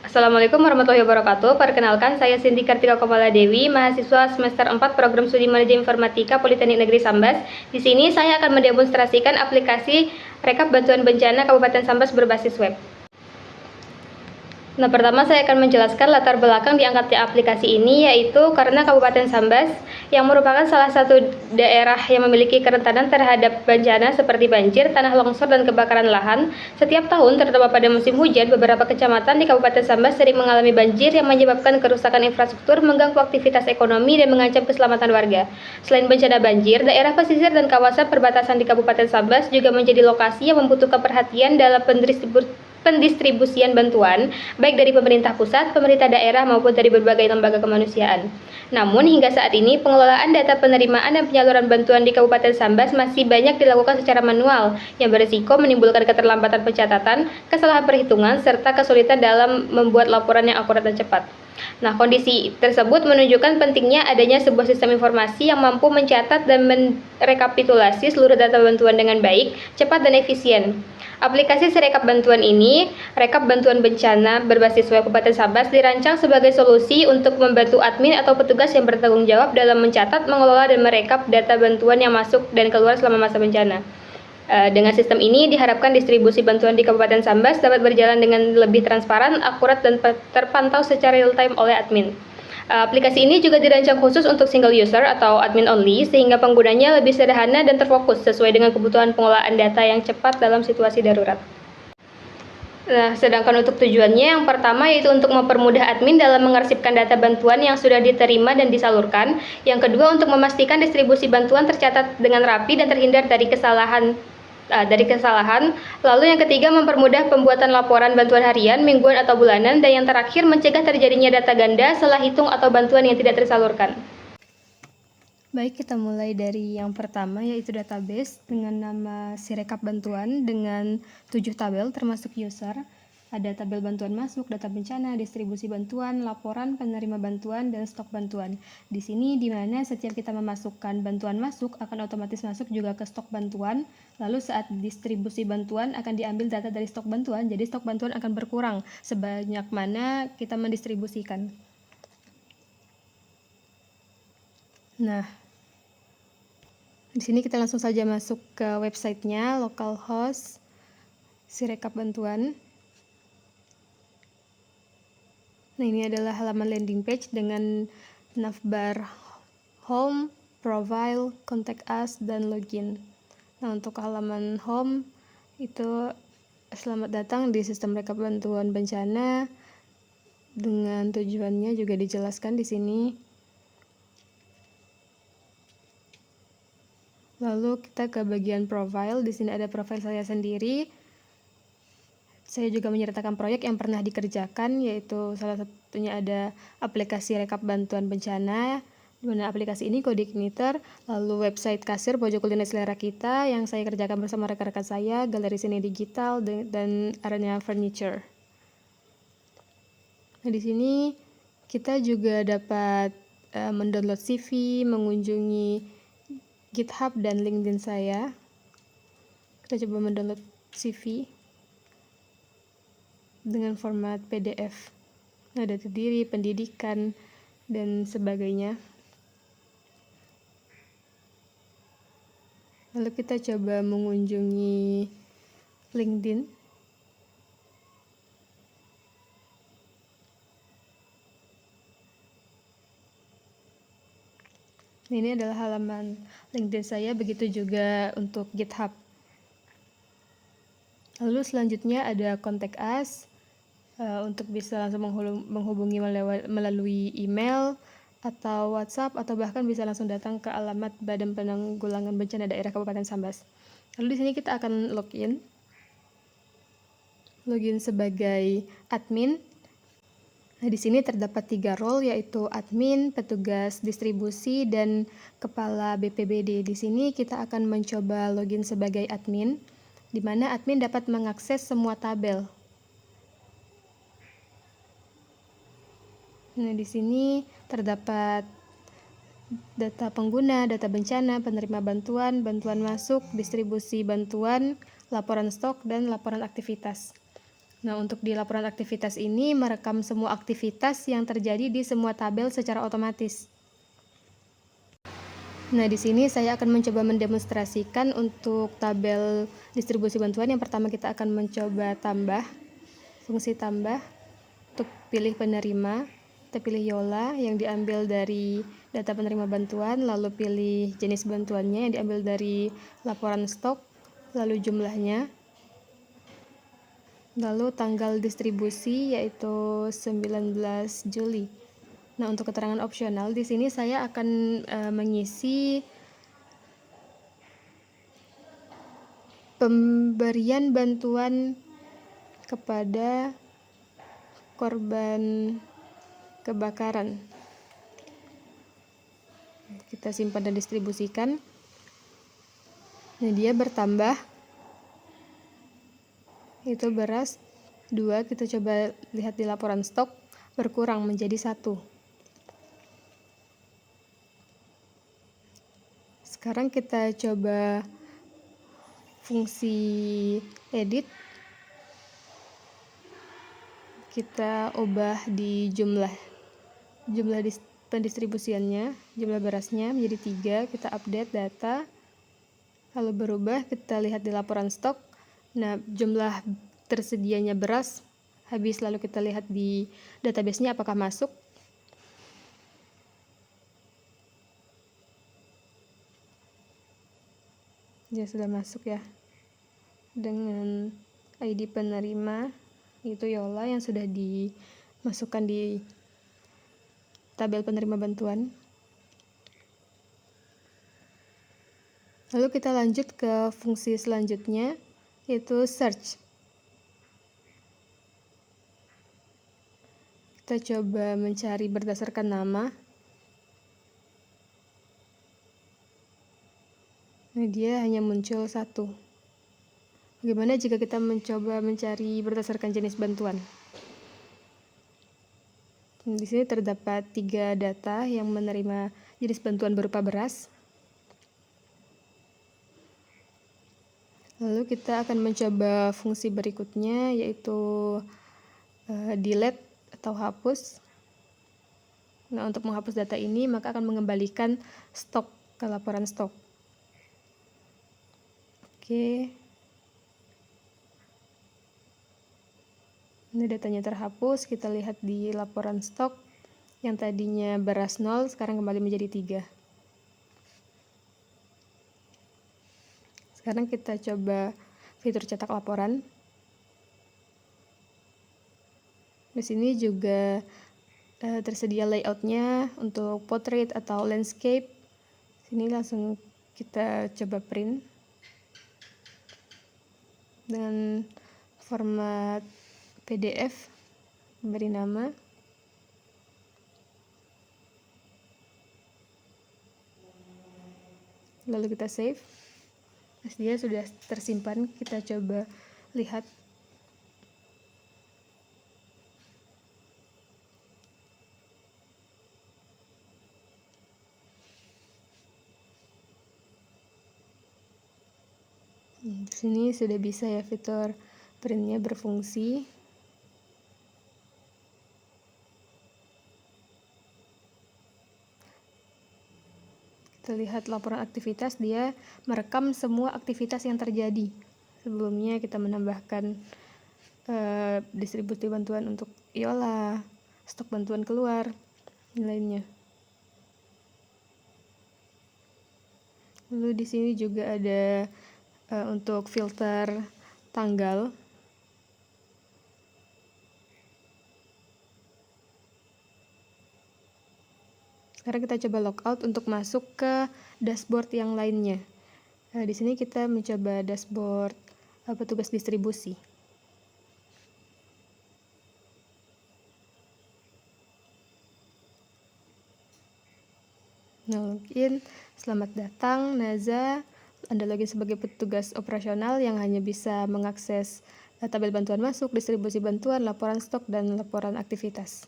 Assalamualaikum warahmatullahi wabarakatuh. Perkenalkan, saya Cindy Kartika Komaladewi, mahasiswa semester 4 Program Studi Manajemen Informatika Politeknik Negeri Sambas. Di sini saya akan mendemonstrasikan aplikasi Rekap Bantuan Bencana Kabupaten Sambas berbasis web. Nah, pertama saya akan menjelaskan latar belakang diangkatnya aplikasi ini, yaitu karena Kabupaten Sambas yang merupakan salah satu daerah yang memiliki kerentanan terhadap bencana seperti banjir, tanah longsor, dan kebakaran lahan. Setiap tahun, terutama pada musim hujan, beberapa kecamatan di Kabupaten Sambas sering mengalami banjir yang menyebabkan kerusakan infrastruktur, mengganggu aktivitas ekonomi, dan mengancam keselamatan warga. Selain bencana banjir, daerah pesisir dan kawasan perbatasan di Kabupaten Sambas juga menjadi lokasi yang membutuhkan perhatian dalam pendistribusian bantuan, baik dari pemerintah pusat, pemerintah daerah, maupun dari berbagai lembaga kemanusiaan. Namun, hingga saat ini, pengelolaan data penerimaan dan penyaluran bantuan di Kabupaten Sambas masih banyak dilakukan secara manual, yang berisiko menimbulkan keterlambatan pencatatan, kesalahan perhitungan, serta kesulitan dalam membuat laporan yang akurat dan cepat. Nah, kondisi tersebut menunjukkan pentingnya adanya sebuah sistem informasi yang mampu mencatat dan merekapitulasi seluruh data bantuan dengan baik, cepat, dan efisien. Aplikasi Sirekap Bantuan ini, Rekap Bantuan Bencana berbasis web Kabupaten Sambas, dirancang sebagai solusi untuk membantu admin atau petugas yang bertanggung jawab dalam mencatat, mengelola, dan merekap data bantuan yang masuk dan keluar selama masa bencana. Dengan sistem ini diharapkan distribusi bantuan di Kabupaten Sambas dapat berjalan dengan lebih transparan, akurat, dan terpantau secara real-time oleh admin. Aplikasi ini juga dirancang khusus untuk single user atau admin only, sehingga penggunanya lebih sederhana dan terfokus sesuai dengan kebutuhan pengelolaan data yang cepat dalam situasi darurat. Nah, sedangkan untuk tujuannya, yang pertama yaitu untuk mempermudah admin dalam mengarsipkan data bantuan yang sudah diterima dan disalurkan. Yang kedua, untuk memastikan distribusi bantuan tercatat dengan rapi dan terhindar dari kesalahan. Lalu yang ketiga, mempermudah pembuatan laporan bantuan harian, mingguan, atau bulanan. Dan yang terakhir, mencegah terjadinya data ganda, salah hitung, atau bantuan yang tidak tersalurkan. Baik, kita mulai dari yang pertama, yaitu database dengan nama Sirekap Bantuan dengan 7 tabel termasuk user. Ada tabel bantuan masuk, data bencana, distribusi bantuan, laporan penerima bantuan, dan stok bantuan. Di sini di mana setiap kita memasukkan bantuan masuk akan otomatis masuk juga ke stok bantuan. Lalu saat distribusi bantuan akan diambil data dari stok bantuan, jadi stok bantuan akan berkurang sebanyak mana kita mendistribusikan. Nah, di sini kita langsung saja masuk ke websitenya, localhost Sirekap Bantuan. Nah, ini adalah halaman landing page dengan navbar home, profile, contact us, dan login. Nah, untuk halaman home itu selamat datang di sistem rekap bantuan bencana, dengan tujuannya juga dijelaskan di sini. Lalu kita ke bagian profile. Di sini ada profil saya sendiri. Saya juga menyertakan proyek yang pernah dikerjakan, yaitu salah satunya ada aplikasi rekap bantuan bencana, di mana aplikasi ini Coordinator, lalu website kasir pojok kuliner selera kita yang saya kerjakan bersama rekan-rekan saya, galeri seni digital, dan Arena Furniture. Nah, di sini kita juga dapat mendownload CV, mengunjungi GitHub dan LinkedIn saya. Kita coba mendownload CV dengan format PDF. Nah, data diri, pendidikan, dan sebagainya. Lalu kita coba mengunjungi LinkedIn. Nah, ini adalah halaman LinkedIn saya, begitu juga untuk GitHub. Lalu selanjutnya ada contact us, untuk bisa langsung menghubungi melalui email atau WhatsApp, atau bahkan bisa langsung datang ke alamat Badan Penanggulangan Bencana Daerah Kabupaten Sambas. Lalu di sini kita akan login sebagai admin. Nah, di sini terdapat 3 role, yaitu admin, petugas distribusi, dan kepala BPBD. Di sini kita akan mencoba login sebagai admin, di mana admin dapat mengakses semua tabel. Nah, di sini terdapat data pengguna, data bencana, penerima bantuan, bantuan masuk, distribusi bantuan, laporan stok, dan laporan aktivitas. Nah, untuk di laporan aktivitas ini merekam semua aktivitas yang terjadi di semua tabel secara otomatis. Nah, di sini saya akan mencoba mendemonstrasikan untuk tabel distribusi bantuan. Yang pertama kita akan mencoba tambah, fungsi tambah. Untuk pilih penerima, kita pilih Yola yang diambil dari data penerima bantuan, lalu pilih jenis bantuannya yang diambil dari laporan stok, lalu jumlahnya. Lalu tanggal distribusi yaitu 19 Juli. Nah, untuk keterangan opsional di sini saya akan mengisi pemberian bantuan kepada korban kebakaran. Kita simpan dan distribusikan. Nah, dia bertambah. Itu beras 2, kita coba lihat di laporan stok, berkurang menjadi 1. Sekarang kita coba fungsi edit, kita ubah di jumlah pendistribusiannya, jumlah berasnya menjadi 3, kita update data, lalu berubah, kita lihat di laporan stok. Nah, jumlah tersedianya beras habis, lalu kita lihat di database-nya apakah masuk. Ya, sudah masuk ya. Dengan ID penerima itu Yola yang sudah dimasukkan di tabel penerima bantuan. Lalu kita lanjut ke fungsi selanjutnya, yaitu search. Kita coba mencari berdasarkan nama. Nah, dia hanya muncul 1. Bagaimana jika kita mencoba mencari berdasarkan jenis bantuan? Di sini terdapat 3 data yang menerima jenis bantuan berupa beras. Lalu kita akan mencoba fungsi berikutnya, yaitu delete atau hapus. Nah, untuk menghapus data ini maka akan mengembalikan stok ke laporan stok. Oke. Ini datanya terhapus, kita lihat di laporan stok yang tadinya beras 0 sekarang kembali menjadi 3. Sekarang kita coba fitur cetak laporan. Di sini juga tersedia layoutnya untuk portrait atau landscape. Sini langsung kita coba print dengan format PDF, beri nama. Lalu kita save. Dia sudah tersimpan, kita coba lihat. Di sini sudah bisa ya fitur printnya berfungsi. Kita lihat laporan aktivitas, dia merekam semua aktivitas yang terjadi. Sebelumnya kita menambahkan distribusi bantuan untuk Yola, stok bantuan keluar, dan lainnya. Lalu di sini juga ada untuk filter tanggal. Sekarang kita coba logout untuk masuk ke dashboard yang lainnya. Di sini kita mencoba dashboard petugas distribusi. Nah, login. Selamat datang Naza. Anda login sebagai petugas operasional yang hanya bisa mengakses tabel bantuan masuk, distribusi bantuan, laporan stok, dan laporan aktivitas.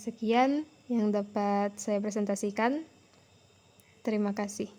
Sekian yang dapat saya presentasikan. Terima kasih.